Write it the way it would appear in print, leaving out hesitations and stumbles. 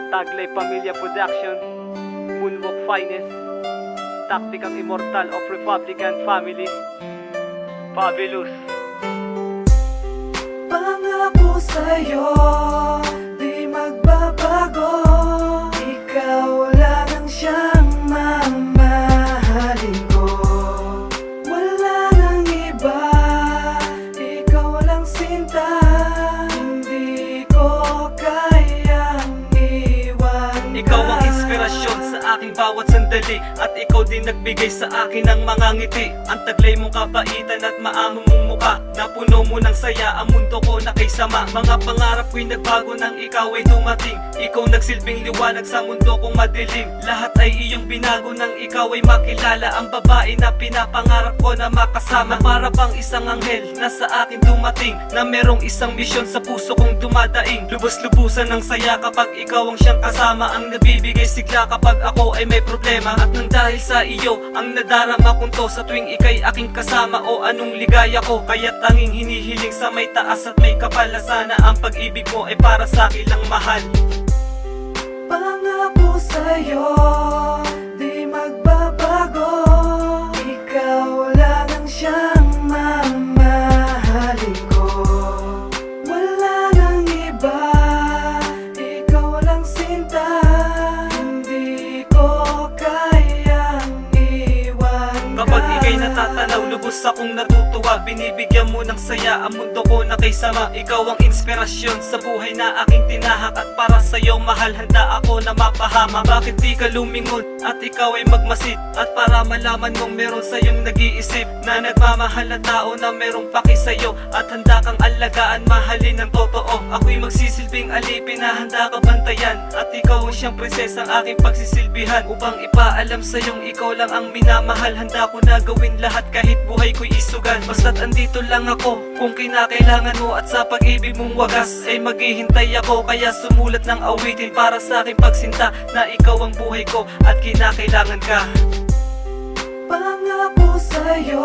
Taglay Pamilya Production, Moonwalk Finest, Tactic ang Immortal of Republican Family, Fabulous. Pangako sa'yo, di magbabago. Ikaw lang ang siyang mamahalin ko. Wala nang iba, ikaw lang sinta. Hindi ko kayang iwan. Ikaw ang inspirasyon sa aking bawat sandali, at ikaw din nagbigay sa akin ng mga ngiti. Ang taglay mong kabaitan at maamo mong mukha, napuno mo ng saya ang mundo ko na kay sama. Mga pangarap ko'y nagbago nang ikaw ay dumating. Ikaw nagsilbing liwanag sa mundo kong madilim. Lahat ay iyong binago nang ikaw ay makilala. Ang babae na pinapangarap ko na makasama, na para pang isang anghel na sa akin dumating, na merong isang misyon sa puso kong dumadaing. Lubos-lubusan ng saya kapag ikaw ang siyang kasama, ang nabibigay sigla kapag ako ay may problema. At nang dahil sa iyo ang nadarama kong to, sa tuwing ika'y aking kasama, o anong ligaya ko. Kaya tanging hinihiling sa may taas at may kapal, na sana ang pag-ibig mo ay para sa akin lang mahal. Pangako sa'yo, di magbabago. Ikaw lang ang siyang mamahalin ko. Wala nang iba, ikaw lang sinta. Hindi ko kayang iwan. Kapag ika'y natatanaw, lubos akong natutuwa. Binibigyan mo ng saya ang mundo ko na kay sama. Ikaw ang inspirasyon sa buhay na aking tinahak, at para sa'yo mahal, handa ako na mapahama. Bakit di ka lumingon at ikaw ay magmasid, at para malaman mong meron sa'yong nag-iisip, na nagmamahal na tao na merong paki sa'yo, at handa kang alagaan, mahalin ng totoo. Ako'y magsisilbing alipin na handa ka bantayan, at ikaw ang siyang prinsesa ang aking pagsisilbihan. Upang ipaalam sa'yong ikaw lang ang minamahal, handa ko na gawin lahat kahit buhay ko'y isugan. Basta't andito lang ako kung kinakailangan mo, at sa pag-ibig mong wagas ay maghihintay ako. Kaya sumulat ng awitin para sa aking pagsinta, na ikaw ang buhay ko at kinakailangan ka. Pangako sa'yo,